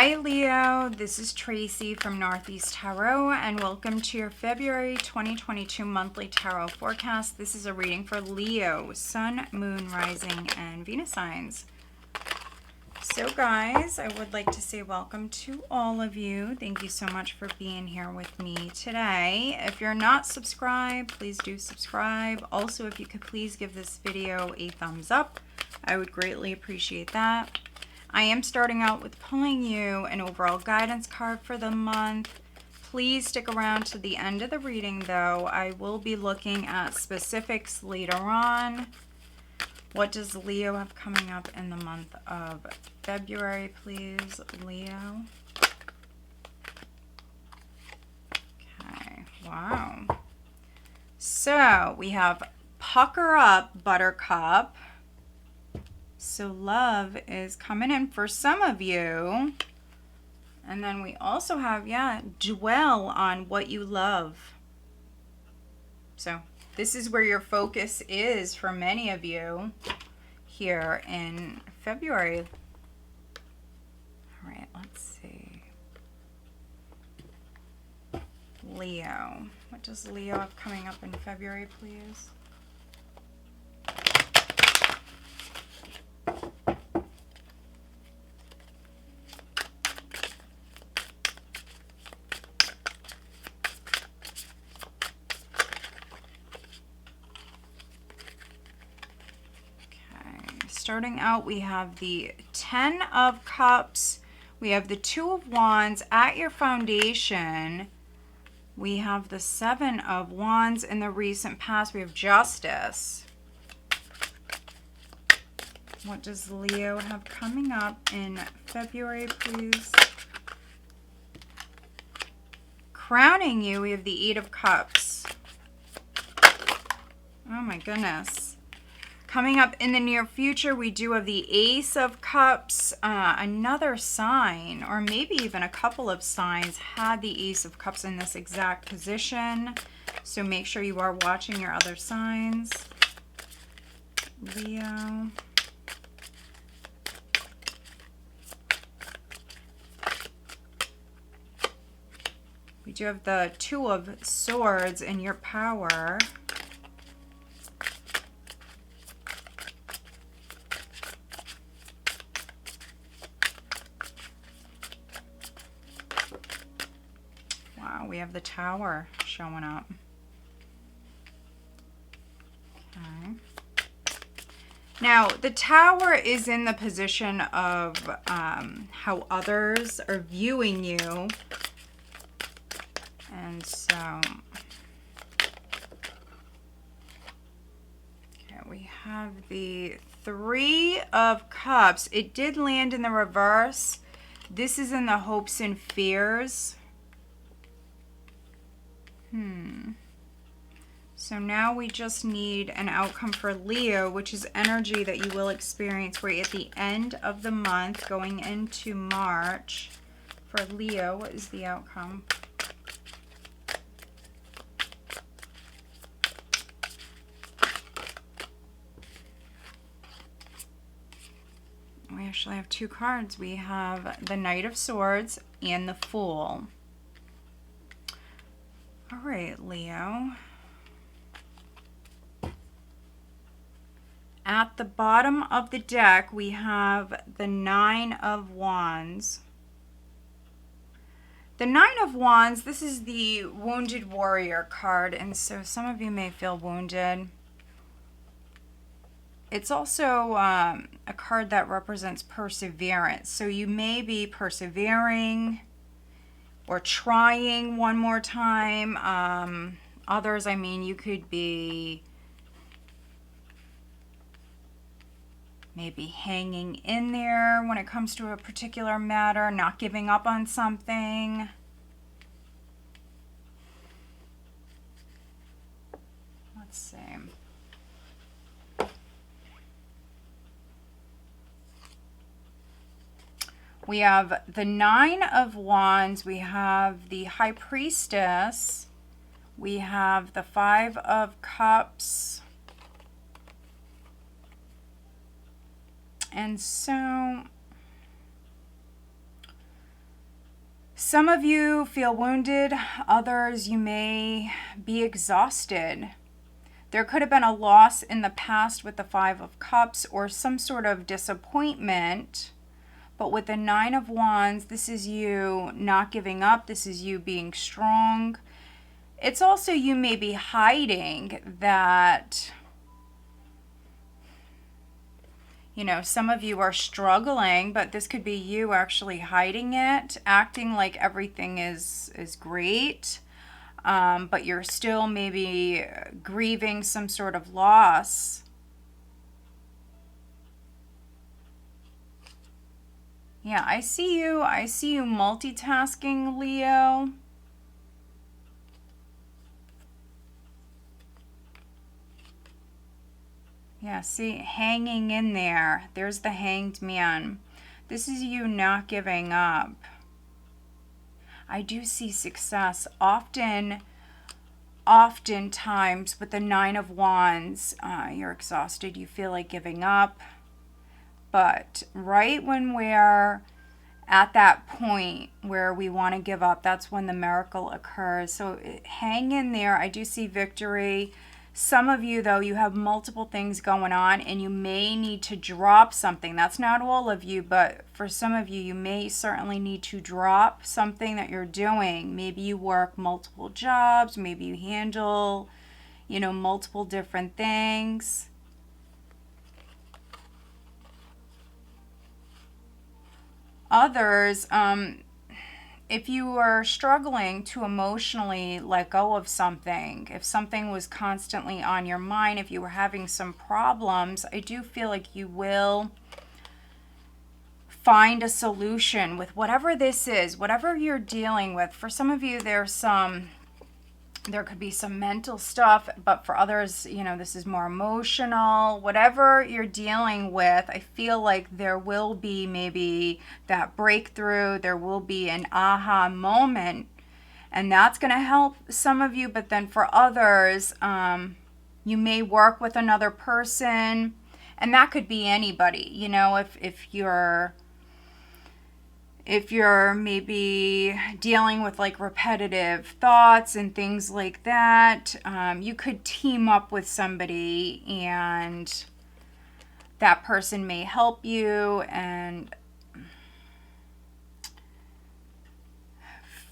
Hi Leo, this is Tracy from Northeast Tarot and welcome to your February 2022 monthly tarot forecast. This is a reading for Leo, Sun, Moon, Rising, and Venus signs. So guys, I would like to say welcome to all of you. Thank you so much for being here with me today. If you're not subscribed, please do subscribe. Also, if you could please give this video a thumbs up, I would greatly appreciate that. I am starting out with pulling you an overall guidance card for the month. Please stick around to the end of the reading though. I will be looking at specifics later on. What does Leo have coming up in the month of February, please, Leo? Okay, wow. So we have Pucker Up, Buttercup. So love is coming in for some of you. And then we also have, dwell on what you love. So this is where your focus is for many of you here in February. All right, let's see. Leo. What does Leo have coming up in February, please? Starting out, we have the 10 of Cups. We have the 2 of Wands at your foundation. We have the 7 of Wands in the recent past. We have Justice. What does Leo have coming up in February, please? Crowning you, we have the 8 of Cups. Oh my goodness. Coming up in the near future, we do have the Ace of Cups. Another sign, or maybe even a couple of signs, had the Ace of Cups in this exact position. So make sure you are watching your other signs. Leo. We do have the 2 of Swords in your power. We have the Tower showing up. Okay. Now, the Tower is in the position of how others are viewing you. And so, okay, we have the 3 of Cups. It did land in the reverse. This is in the hopes and fears. So now we just need an outcome for Leo, which is energy that you will experience right at the end of the month going into March. For Leo, what is the outcome? We actually have 2 cards. We have the Knight of Swords and the Fool. All right, Leo. At the bottom of the deck, we have the 9 of Wands. The 9 of Wands, this is the Wounded Warrior card, and so some of you may feel wounded. It's also a card that represents perseverance. So you may be persevering or trying one more time. Others, I mean, you could be maybe hanging in there when it comes to a particular matter, not giving up on something. Let's see. We have the 9 of Wands. We have the High Priestess. We have the 5 of Cups. And so Some of you feel wounded, others you may be exhausted. There could have been a loss in the past with the Five of Cups or some sort of disappointment. But with the Nine of Wands, this is you not giving up. This is you being strong. It's also you may be hiding that, you know, some of you are struggling, but this could be you actually hiding it, acting like everything is great. But you're still maybe grieving some sort of loss. Yeah, I see you multitasking, Leo. Yeah, see, hanging in there. There's the Hanged Man. This is you not giving up. I do see success. Oftentimes with the Nine of Wands, you're exhausted. You feel like giving up. But right when we're at that point where we want to give up, that's when the miracle occurs. So hang in there. I do see victory. Some of you, though, you have multiple things going on and you may need to drop something. That's not all of you, but for some of you, you may certainly need to drop something that you're doing. Maybe you work multiple jobs. Maybe you handle, you know, multiple different things. Others, if you are struggling to emotionally let go of something, if something was constantly on your mind, if you were having some problems, I do feel like you will find a solution with whatever this is, whatever you're dealing with. For some of you, there could be some mental stuff, but for others, you know, this is more emotional. Whatever you're dealing with, I feel like there will be maybe that breakthrough. There will be an aha moment, and that's going to help some of you. But then for others, you may work with another person, and that could be anybody. You know, if you're maybe dealing with like repetitive thoughts and things like that, you could team up with somebody and that person may help you and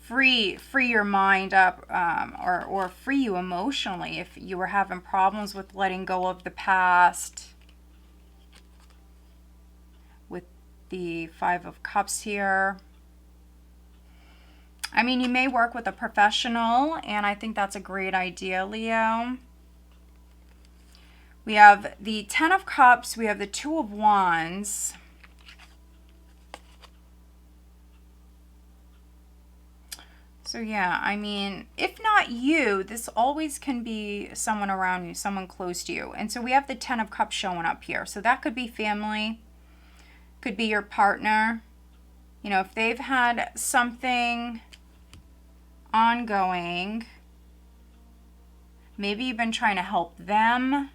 free your mind up, or free you emotionally if you were having problems with letting go of the past. The Five of Cups here. I mean, you may work with a professional, and I think that's a great idea, Leo. We have the Ten of Cups. We have the Two of Wands. So yeah, I mean, if not you, this always can be someone around you, someone close to you. And so we have the Ten of Cups showing up here. So that could be family. Could be your partner. You know, if they've had something ongoing, maybe you've been trying to help them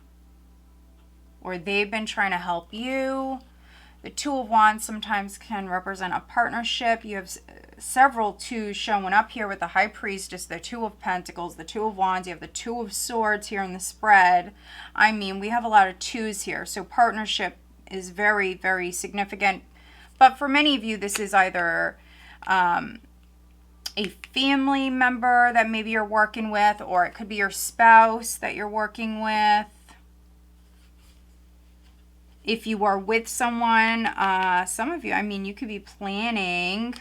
or they've been trying to help you. The Two of Wands sometimes can represent a partnership. You have several twos showing up here with the High Priestess, the Two of Pentacles, the Two of Wands. You have the Two of Swords here in the spread. I mean, we have a lot of twos here. So partnership is very, very significant. But for many of you, this is either a family member that maybe you're working with, or it could be your spouse that you're working with. If you are with someone, some of you, I mean, you could be planning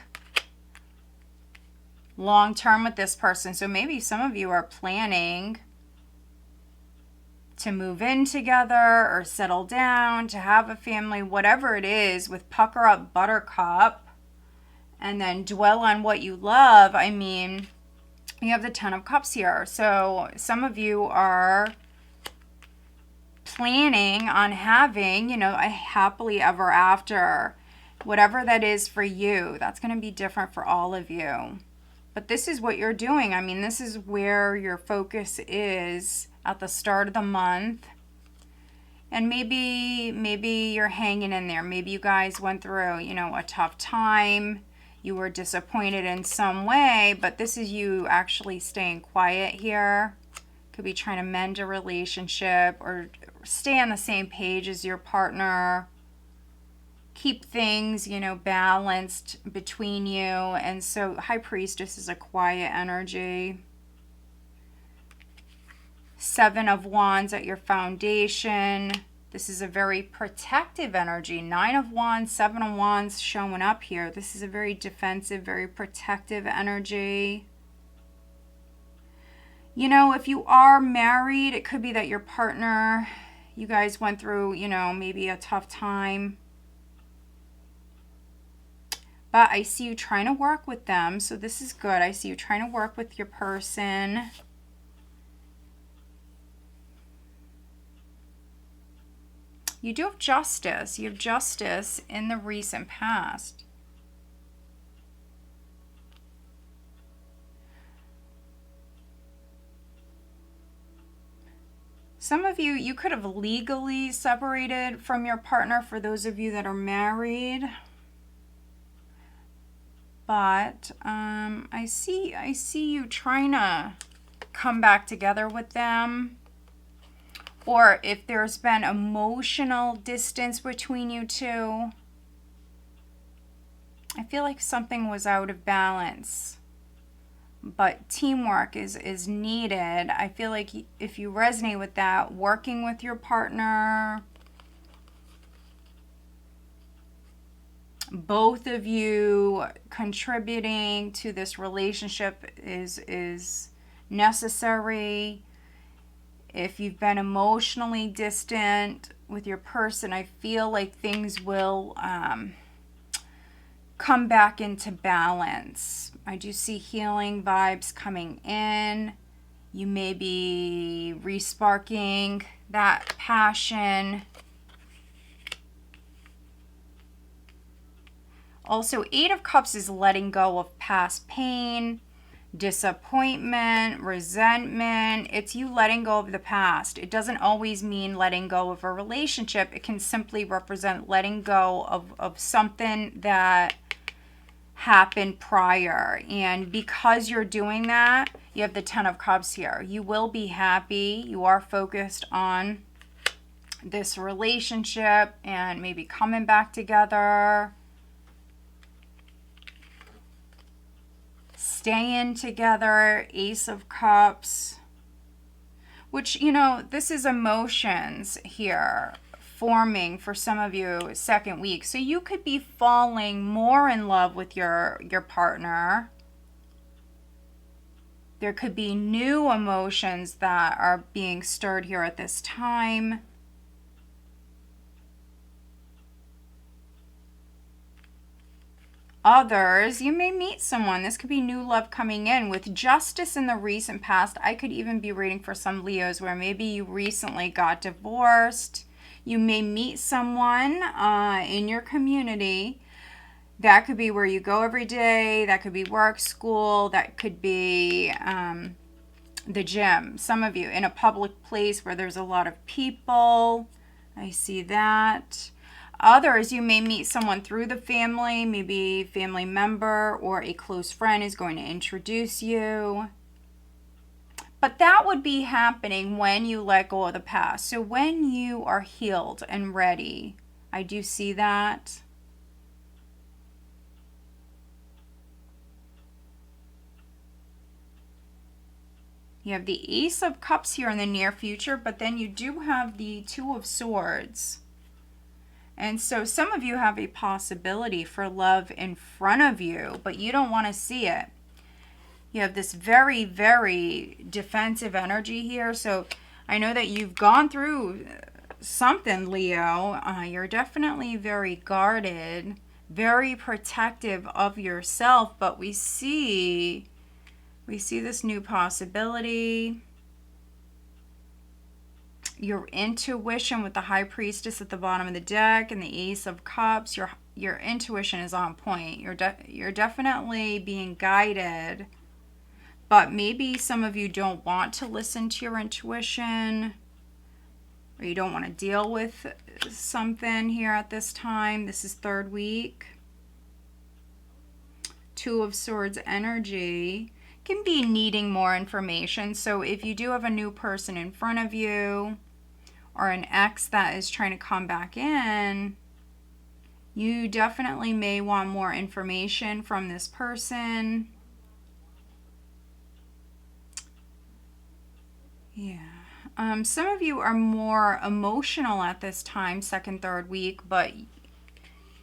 long-term with this person. So maybe some of you are planning to move in together or settle down, to have a family, whatever it is, with Pucker Up Buttercup, and then dwell on what you love. I mean, you have the Ten of Cups here. So some of you are planning on having, you know, a happily ever after. Whatever that is for you, that's going to be different for all of you. But this is what you're doing. I mean, this is where your focus is at the start of the month. And maybe you're hanging in there. Maybe you guys went through, you know, a tough time. you were disappointed in some way, but this is you actually staying quiet here. Could be trying to mend a relationship or stay on the same page as your partner. Keep things, you know, balanced between you. And so High Priestess is a quiet energy. Seven of Wands at your foundation. This is a very protective energy. Nine of Wands, Seven of Wands showing up here. This is a very defensive, very protective energy. You know, if you are married, it could be that your partner, you guys went through, you know, maybe a tough time. But I see you trying to work with them, so this is good. I see you trying to work with your person. You do have justice. You have justice in the recent past. Some of you, you could have legally separated from your partner for those of you that are married. But I see you trying to come back together with them. Or if there's been emotional distance between you two, I feel like something was out of balance. But teamwork is needed. I feel like if you resonate with that, working with your partner, both of you contributing to this relationship is necessary. If you've been emotionally distant with your person, I feel like things will come back into balance. I do see healing vibes coming in. You may be re-sparking that passion. Also, Eight of Cups is letting go of past pain, disappointment, resentment. It's you letting go of the past. It doesn't always mean letting go of a relationship. It can simply represent letting go of something that happened prior. And because you're doing that, you have the Ten of Cups here. You will be happy. You are focused on this relationship and maybe coming back together, staying together. Ace of Cups, which, you know, this is emotions here forming for some of you second week. So you could be falling more in love with your partner. There could be new emotions that are being stirred here at this time. Others, you may meet someone. This could be new love coming in with justice in the recent past. I could even be reading for some Leos where maybe you recently got divorced. You may meet someone in your community. That could be where you go every day. That could be work, school. That could be the gym. Some of you in a public place where there's a lot of people. I see that. Others, you may meet someone through the family, maybe family member or a close friend is going to introduce you. But that would be happening when you let go of the past. So when you are healed and ready, I do see that. You have the Ace of Cups here in the near future, but then you do have the Two of Swords. And so some of you have a possibility for love in front of you, but you don't want to see it. You have this very, very defensive energy here. So I know that you've gone through something, Leo. You're definitely very guarded, very protective of yourself, but we see this new possibility. Your intuition with the High Priestess at the bottom of the deck and the Ace of Cups, your intuition is on point. You're definitely being guided, but maybe some of you don't want to listen to your intuition, or you don't want to deal with something here at this time. This is third week. Two of Swords energy can be needing more information. So if you do have a new person in front of you or an ex that is trying to come back in, you definitely may want more information from this person. Yeah. Some of you are more emotional at this time, second, third week, but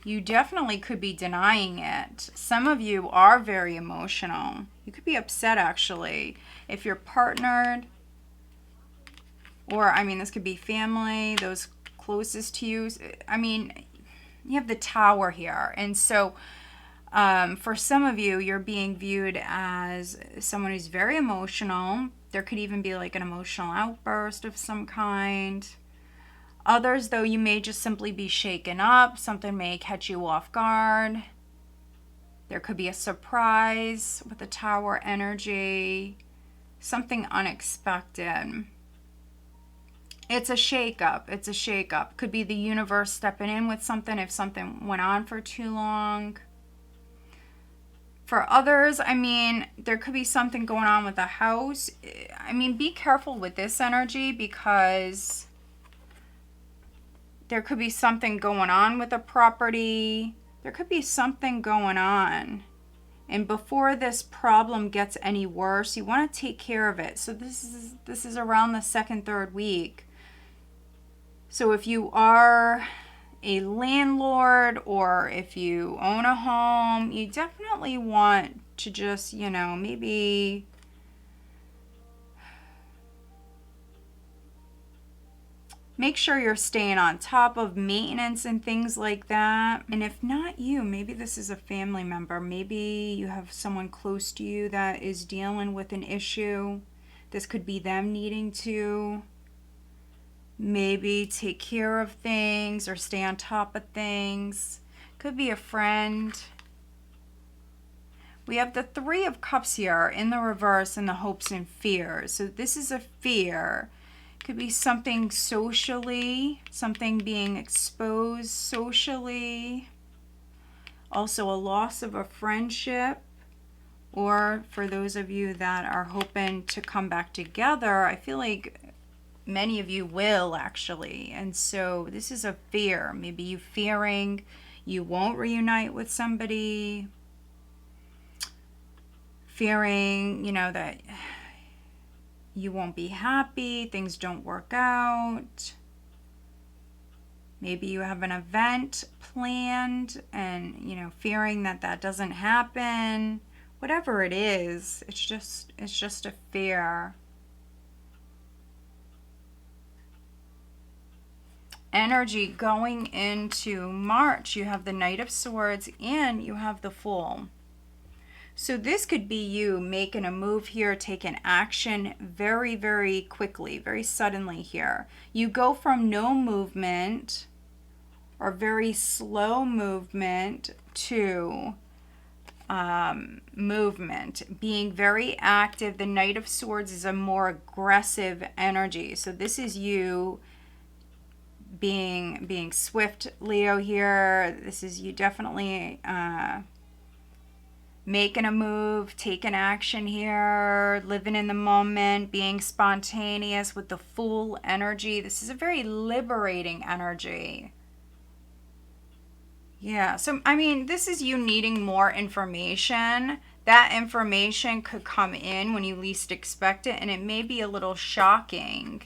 you definitely could be denying it. Some of you are very emotional. You could be upset, actually, if you're partnered, or, I mean, this could be family, those closest to you. I mean, you have the Tower here, and so for some of you, you're being viewed as someone who's very emotional. There could even be like an emotional outburst of some kind. Others, though, you may just simply be shaken up. Something may catch you off guard. There could be a surprise with the Tower energy. Something unexpected. It's a shakeup. It's a shakeup. Could be the universe stepping in with something if something went on for too long. For others, I mean, there could be something going on with the house. I mean, be careful with this energy because there could be something going on with a property. There could be something going on. And before this problem gets any worse, you want to take care of it. So this is around the second, third week. So if you are a landlord or if you own a home, you definitely want to just, you know, maybe make sure you're staying on top of maintenance and things like that. And if not you, maybe this is a family member. Maybe you have someone close to you that is dealing with an issue. This could be them needing to maybe take care of things or stay on top of things. Could be a friend. We have the Three of Cups here in the reverse in the hopes and fears. So this is a fear. Could be something socially, something being exposed socially. Also a loss of a friendship. Or for those of you that are hoping to come back together, I feel like many of you will actually. And so this is a fear. Maybe you fearing you won't reunite with somebody. Fearing, you know, that you won't be happy, things don't work out. Maybe you have an event planned and, you know, fearing that that doesn't happen. Whatever it is, it's just a fear. Energy going into March, you have the Knight of Swords and you have the Fool. So this could be you making a move here, taking action very, very quickly, very suddenly here. You go from no movement or very slow movement to movement, being very active. The Knight of Swords is a more aggressive energy. So this is you being swift, Leo, here. This is you definitely making a move, taking action here, living in the moment, being spontaneous with the Fool energy. This is a very liberating energy. Yeah, so I mean, this is you needing more information. That information could come in when you least expect it, and it may be a little shocking.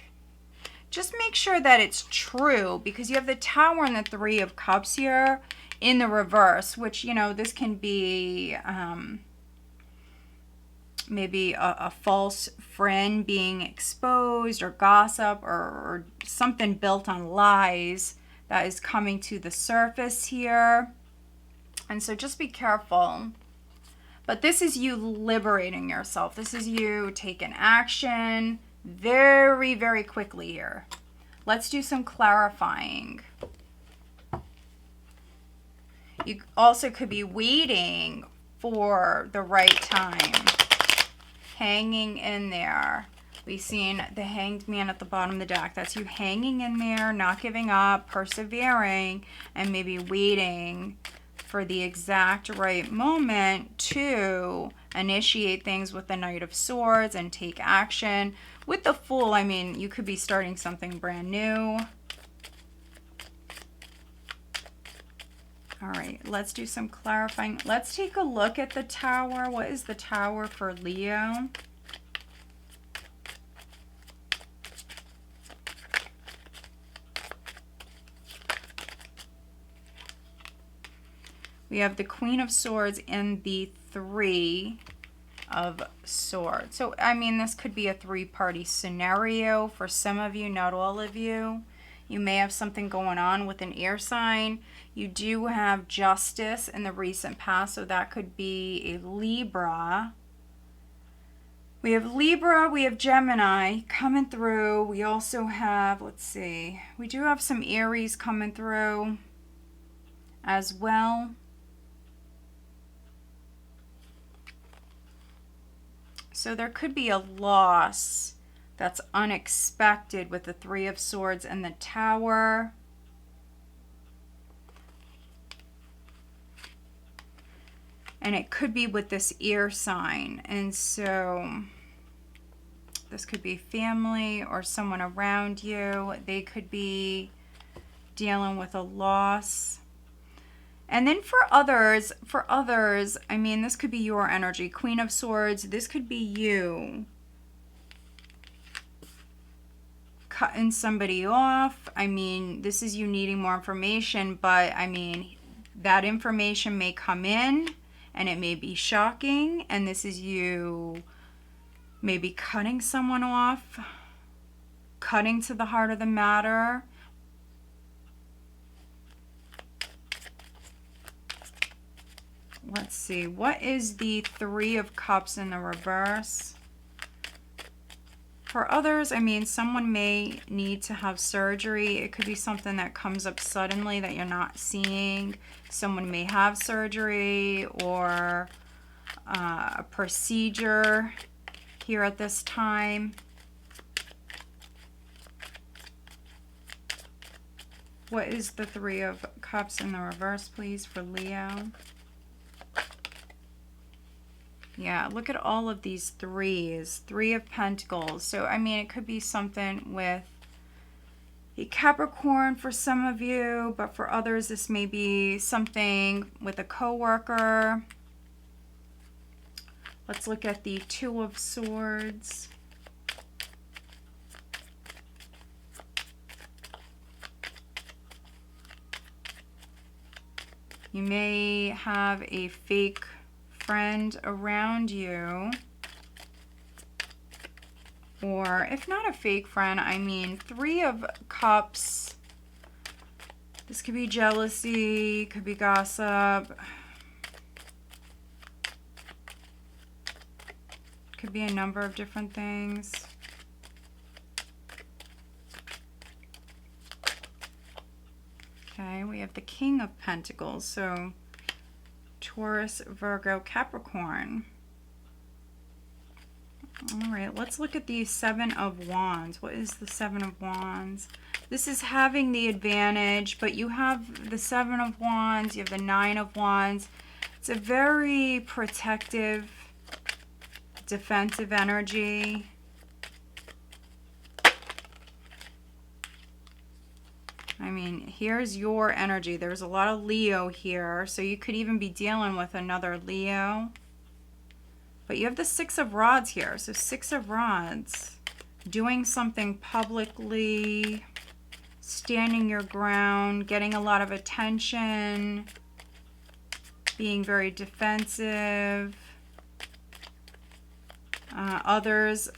Just make sure that it's true, because you have the Tower and the Three of Cups here in the reverse, which, you know, this can be maybe a false friend being exposed, or gossip, or something built on lies that is coming to the surface here. And so just be careful. But this is you liberating yourself. This is you taking action very, very quickly here. Let's do some clarifying. You also could be waiting for the right time. Hanging in there. We've seen the Hanged Man at the bottom of the deck. That's you hanging in there, not giving up, persevering, and maybe waiting for the exact right moment to initiate things with the Knight of Swords and take action. With the Fool, I mean, you could be starting something brand new. All right, let's do some clarifying. Let's take a look at the Tower. What is the Tower for Leo? We have the Queen of Swords and the Three of Swords. So, I mean, this could be a three-party scenario for some of you, not all of you. You may have something going on with an air sign. You do have Justice in the recent past, so that could be a Libra. We have Libra, we have Gemini coming through. We also have, let's see, we do have some Aries coming through as well. So there could be a loss that's unexpected with the Three of Swords and the Tower. And it could be with this air sign. And so this could be family or someone around you. They could be dealing with a loss. And then for others, I mean, this could be your energy. Queen of Swords, this could be you cutting somebody off. I mean, this is you needing more information, but I mean, that information may come in and it may be shocking, and this is you maybe cutting someone off, cutting to the heart of the matter. Let's see, what is the Three of Cups in the reverse? For others, I mean, someone may need to have surgery. It could be something that comes up suddenly that you're not seeing. Someone may have surgery or a procedure here at this time. What is the Three of Cups in the reverse, please, for Leo? Yeah, look at all of these threes. Three of Pentacles. So, I mean, it could be something with a Capricorn for some of you, but for others, this may be something with a coworker. Let's look at the Two of Swords. You may have a fake friend around you, or if not a fake friend, I mean, Three of Cups. This could be jealousy, could be gossip, could be a number of different things. Okay, we have the King of Pentacles, so Taurus, Virgo, Capricorn. All right, let's look at the Seven of Wands. What is the Seven of Wands? This is having the advantage, but you have the Seven of Wands, you have the Nine of Wands. It's a very protective, defensive energy. I mean, here's your energy. There's a lot of Leo here, so you could even be dealing with another Leo. But you have the Six of Rods here. So Six of Rods, doing something publicly, standing your ground, getting a lot of attention, being very defensive. Others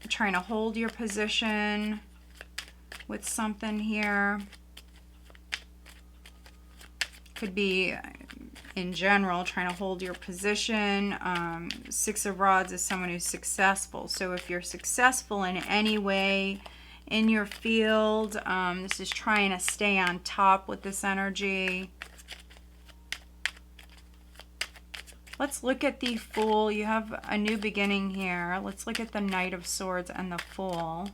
trying to hold your position with something here. Could be in general trying to hold your position. Six of Rods is someone who's successful. So if you're successful in any way in your field, this is trying to stay on top with this energy. Let's look at the Fool. You have a new beginning here. Let's look at the Knight of Swords and the Fool.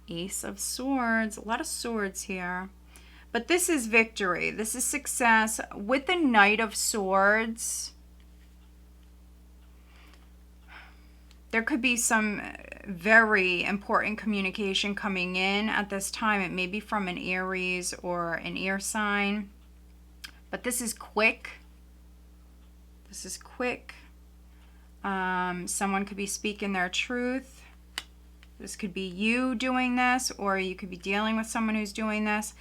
Ace of Swords. A lot of swords here. But this is victory. This is success. With the Knight of Swords, there could be some very important communication coming in at this time. It may be from an Aries or an air sign. But this is quick. This is quick. Someone could be speaking their truth. This could be you doing this, or you could be dealing with someone who's doing this.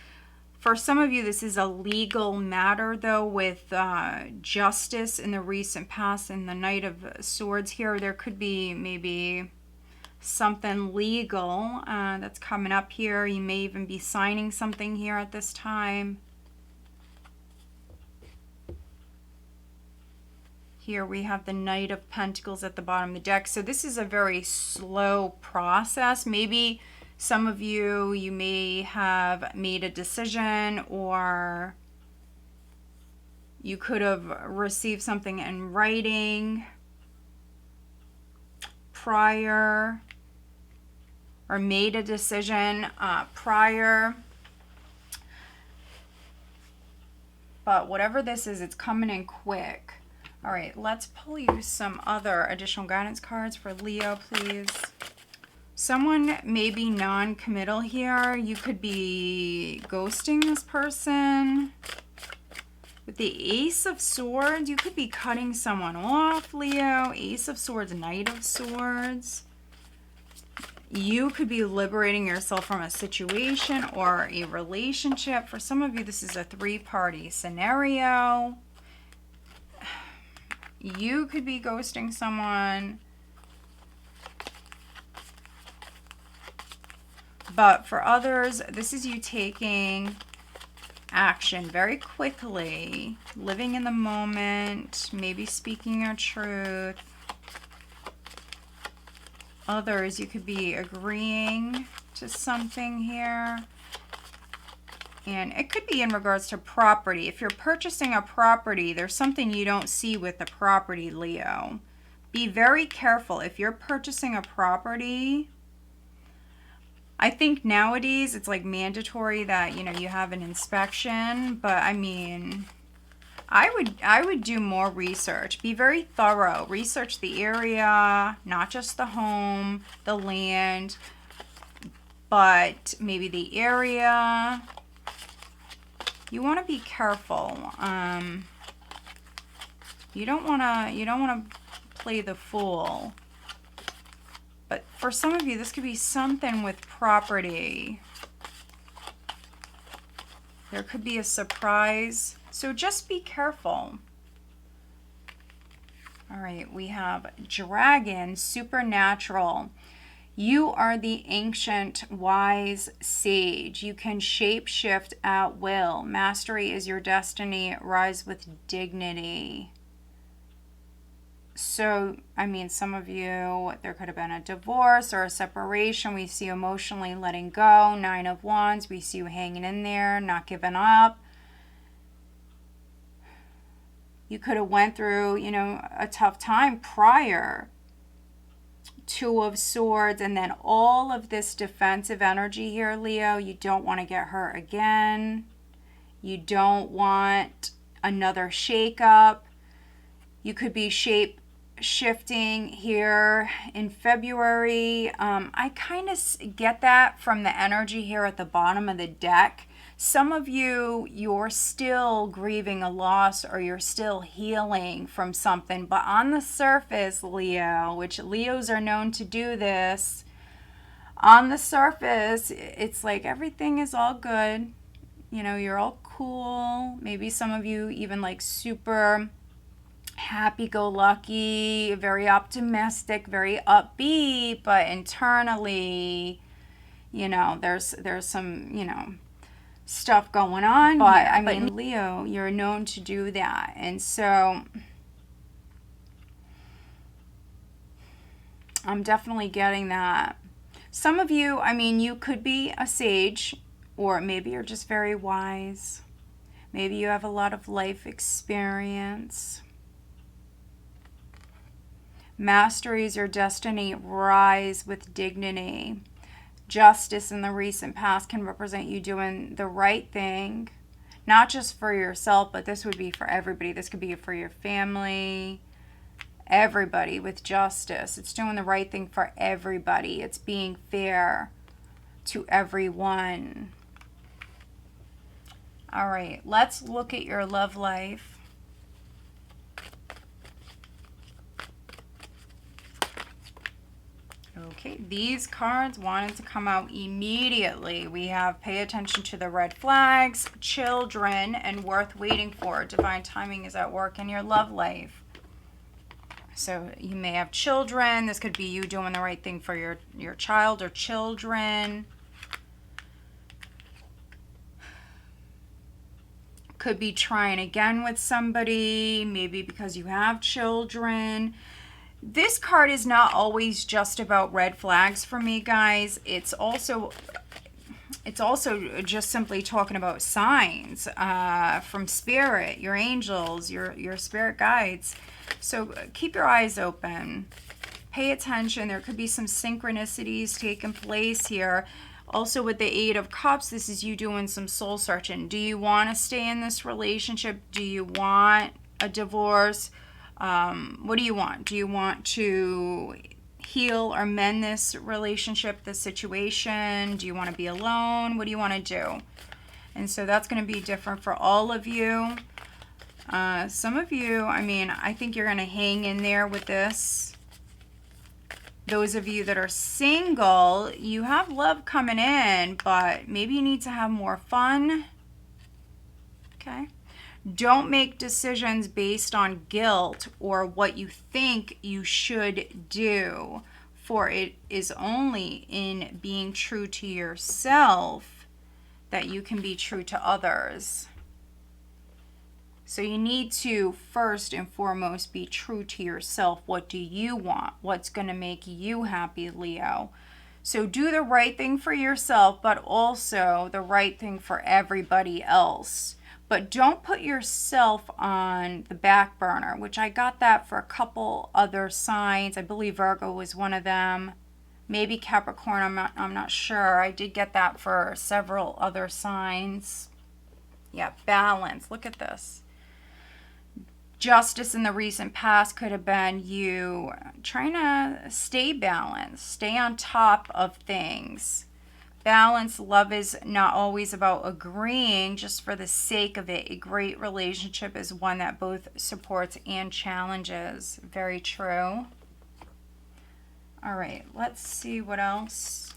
For some of you, this is a legal matter, though, with justice in the recent past and the Knight of Swords here. There could be maybe something legal that's coming up here. You may even be signing something here at this time. Here we have the Knight of Pentacles at the bottom of the deck. So this is a very slow process. Maybe some of you, you may have made a decision, or you could have received something in writing prior, or made a decision prior. But whatever this is, it's coming in quick. All right, let's pull you some other additional guidance cards for Leo, please. Someone may be non-committal here. You could be ghosting this person. With the Ace of Swords, you could be cutting someone off, Leo. Ace of Swords, Knight of Swords. You could be liberating yourself from a situation or a relationship. For some of you, this is a three-party scenario. You could be ghosting someone. But for others, this is you taking action very quickly, living in the moment, maybe speaking your truth. Others, you could be agreeing to something here. And it could be in regards to property. If you're purchasing a property, there's something you don't see with the property, Leo. Be very careful. If you're purchasing a property, I think nowadays it's like mandatory that, you know, you have an inspection. But I mean, I would do more research. Be very thorough. Research the area, not just the home, the land, but maybe the area. You want to be careful. You don't want to play the fool. But for some of you, this could be something with property. There could be a surprise. So just be careful. All right, we have Dragon, Supernatural. You are the ancient, wise sage. You can shape-shift at will. Mastery is your destiny. Rise with dignity. So, I mean, some of you, there could have been a divorce or a separation. We see emotionally letting go. 9 of Wands. We see you hanging in there, not giving up. You could have went through, you know, a tough time prior. 2 of Swords, and then all of this defensive energy here, Leo. You don't want to get hurt again. You don't want another shakeup. You could be shape-shifting here in February. I kind of get that from the energy here at the bottom of the deck. Some of you, you're still grieving a loss, or you're still healing from something. But on the surface, Leo, which Leos are known to do this, on the surface, it's like everything is all good. You know, you're all cool. Maybe some of you even like super happy-go-lucky, very optimistic, very upbeat. But internally, you know, there's some, you know, stuff going on. But I mean, Leo, you're known to do that. And so I'm definitely getting that. Some of you, I mean, you could be a sage, or maybe you're just very wise. Maybe you have a lot of life experience. Mastery is your destiny. Rise with dignity. Justice in the recent past can represent you doing the right thing, not just for yourself, but this would be for everybody. This could be for your family, everybody with justice. It's doing the right thing for everybody. It's being fair to everyone. All right, let's look at your love life. Okay, these cards wanted to come out immediately. We have pay attention to the red flags, children, and worth waiting for. Divine timing is at work in your love life. So you may have children. This could be you doing the right thing for your child or children. Could be trying again with somebody, maybe because you have children. This card is not always just about red flags for me, guys. It's also just simply talking about signs from spirit, your angels, your spirit guides. So keep your eyes open. Pay attention. There could be some synchronicities taking place here. Also with the Eight of Cups, this is you doing some soul searching. Do you want to stay in this relationship? Do you want a divorce? What do you want? Do you want to heal or mend this relationship, this situation? Do you want to be alone? What do you want to do? And so that's going to be different for all of you. Some of you, I mean, I think you're going to hang in there with this. Those of you that are single, you have love coming in, but maybe you need to have more fun. Okay. Don't make decisions based on guilt or what you think you should do, for it is only in being true to yourself that you can be true to others. So you need to first and foremost be true to yourself. What do you want? What's going to make you happy, Leo? So do the right thing for yourself, but also the right thing for everybody else. But don't put yourself on the back burner, which I got that for a couple other signs. I believe Virgo was one of them. Maybe Capricorn, I'm not sure. I did get that for several other signs. Yeah, balance. Look at this. Justice in the recent past could have been you trying to stay balanced, stay on top of things. Balance, love is not always about agreeing just for the sake of it. A great relationship is one that both supports and challenges. Very true. All right, let's see what else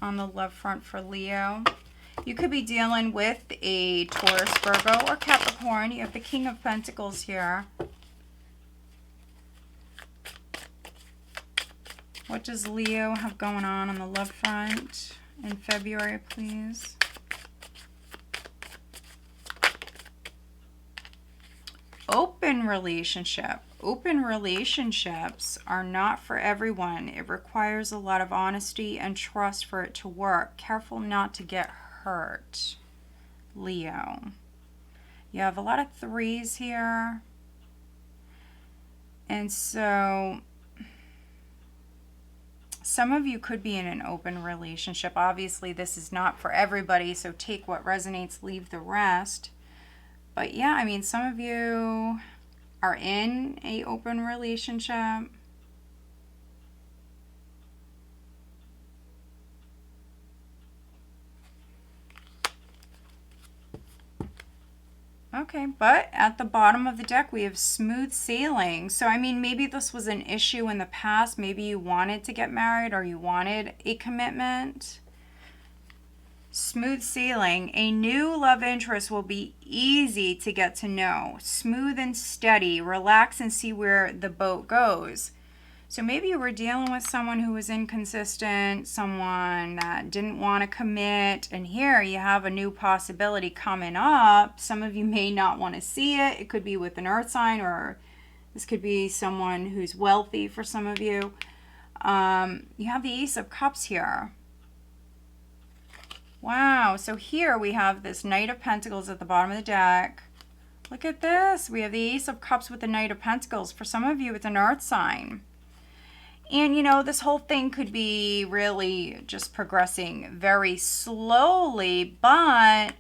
on the love front for Leo. You could be dealing with a Taurus, Virgo, or Capricorn. You have the King of Pentacles here. What does Leo have going on the love front in February, please? Open relationship. Open relationships are not for everyone. It requires a lot of honesty and trust for it to work. Careful not to get hurt, Leo. You have a lot of threes here. And so some of you could be in an open relationship. Obviously, this is not for everybody, so take what resonates, leave the rest. But yeah, I mean, some of you are in an open relationship. Okay, but at the bottom of the deck, we have smooth sailing. So, I mean, maybe this was an issue in the past. Maybe you wanted to get married or you wanted a commitment. Smooth sailing. A new love interest will be easy to get to know. Smooth and steady. Relax and see where the boat goes. So maybe you were dealing with someone who was inconsistent, someone that didn't want to commit, and here you have a new possibility coming up. Some of you may not want to see it. It could be with an earth sign, or this could be someone who's wealthy for some of you. You have the Ace of Cups here. Wow, so here we have this Knight of Pentacles at the bottom of the deck. Look at this. We have the Ace of Cups with the Knight of Pentacles. For some of you, it's an earth sign. And, you know, this whole thing could be really just progressing very slowly, but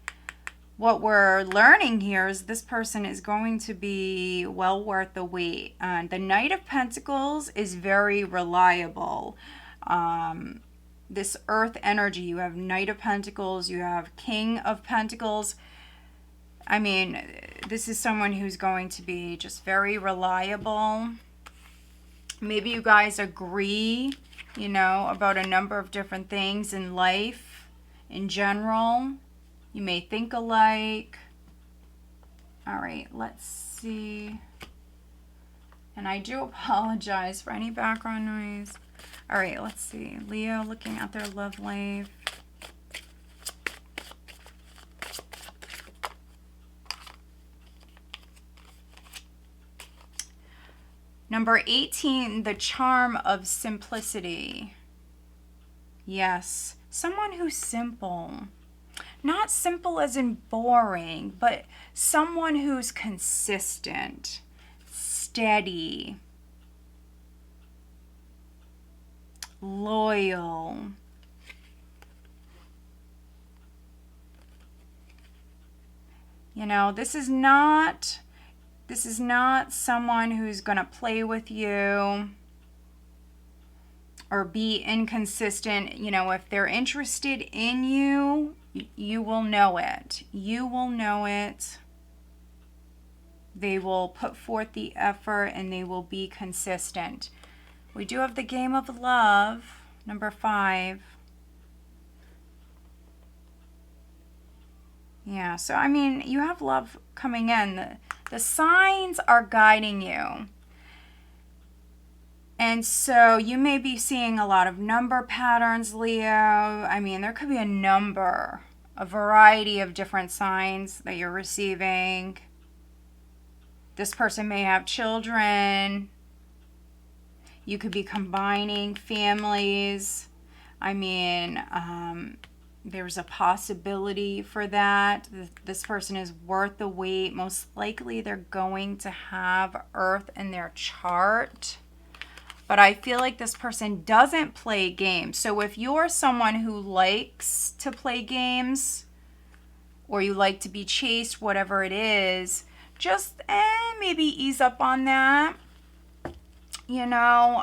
what we're learning here is this person is going to be well worth the wait. The Knight of Pentacles is very reliable. This earth energy, you have Knight of Pentacles, you have King of Pentacles. I mean, this is someone who's going to be just very reliable. Maybe you guys agree, you know, about a number of different things in life in general. You may think alike. All right, let's see. And I do apologize for any background noise. All right, let's see. Leo looking at their love life. Number 18, the charm of simplicity. Yes, someone who's simple. Not simple as in boring, but someone who's consistent, steady, loyal. You know, this is not someone who's going to play with you or be inconsistent. You know, if they're interested in you, you will know it. You will know it. They will put forth the effort and they will be consistent. We do have the game of love, number 5. Yeah, so I mean, you have love coming in. The signs are guiding you. And so you may be seeing a lot of number patterns, Leo. I mean, there could be a variety of different signs that you're receiving. This person may have children. You could be combining families. I mean, there's a possibility for that. This person is worth the wait. Most likely they're going to have Earth in their chart. But I feel like this person doesn't play games. So if you're someone who likes to play games or you like to be chased, whatever it is, just maybe ease up on that. You know,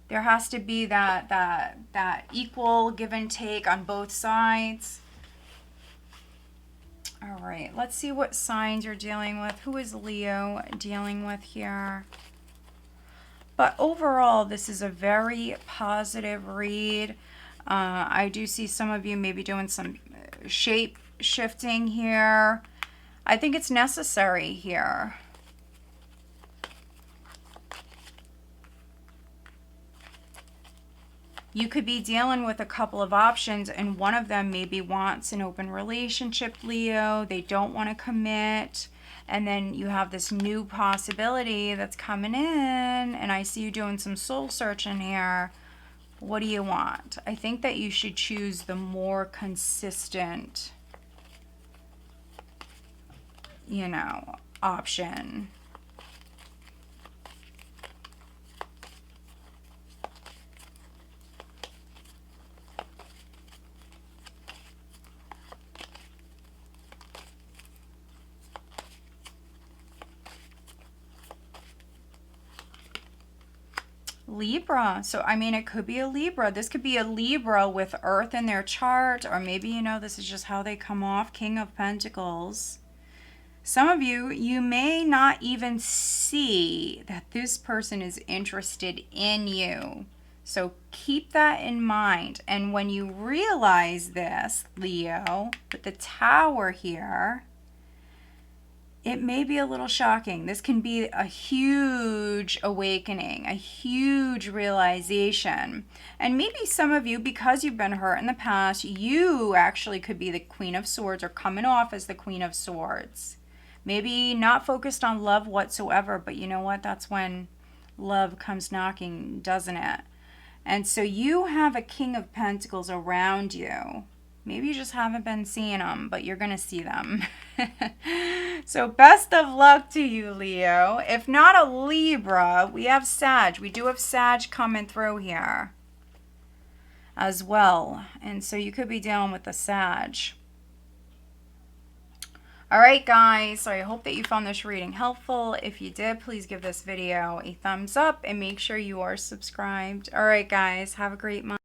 there has to be that equal give and take on both sides. All right, let's see what signs you're dealing with. Who is Leo dealing with here? But overall, this is a very positive read. I do see some of you maybe doing some shape shifting here. I think it's necessary here. You could be dealing with a couple of options, and one of them maybe wants an open relationship, Leo. They don't want to commit. And then you have this new possibility that's coming in, and I see you doing some soul searching here. What do you want? I think that you should choose the more consistent, you know, option. Libra. So, I mean, it could be a Libra. This could be a Libra with Earth in their chart, or maybe, you know, this is just how they come off. King of Pentacles. Some of you, you may not even see that this person is interested in you. So keep that in mind. And when you realize this, Leo, with the Tower here, it may be a little shocking. This can be a huge awakening, a huge realization. And maybe some of you, because you've been hurt in the past, you actually could be the Queen of Swords or coming off as the Queen of Swords. Maybe not focused on love whatsoever, but you know what? That's when love comes knocking, doesn't it? And so you have a King of Pentacles around you. Maybe you just haven't been seeing them, but you're going to see them. So best of luck to you, Leo. If not a Libra, we have Sag. We do have Sag coming through here as well. And so you could be dealing with the Sag. All right, guys. So I hope that you found this reading helpful. If you did, please give this video a thumbs up and make sure you are subscribed. All right, guys. Have a great month.